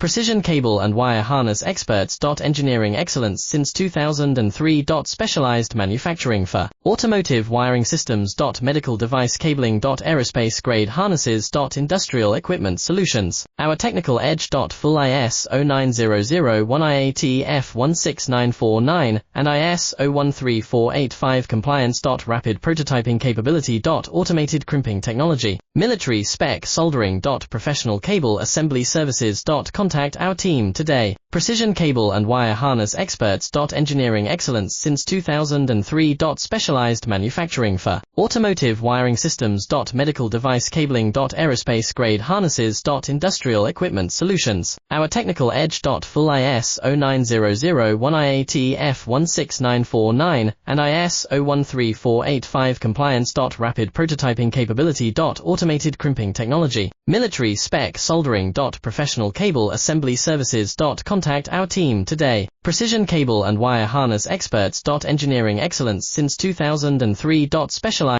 Precision cable and wire harness experts. Engineering excellence since 2003. Specialized manufacturing for automotive wiring systems. Medical device cabling. Aerospace grade harnesses. Industrial equipment solutions. Our technical edge. Full ISO 9001 IAT F16949 and ISO 13485 compliance. Rapid prototyping capability. Automated crimping technology. Military spec soldering. Professional cable assembly services. Contact our team today. Precision cable and wire harness experts. Engineering excellence since 2003. Specialized manufacturing for automotive wiring systems. Medical device cabling. Aerospace grade harnesses. Industrial equipment solutions. Our technical edge. Full ISO 9001 IAT F16949 and ISO 13485 compliance. Rapid prototyping capability. Automated crimping technology. Military spec soldering. Professional cable assembly services. Contact our team today. Precision cable and wire harness experts. Engineering excellence since 2003. Specialized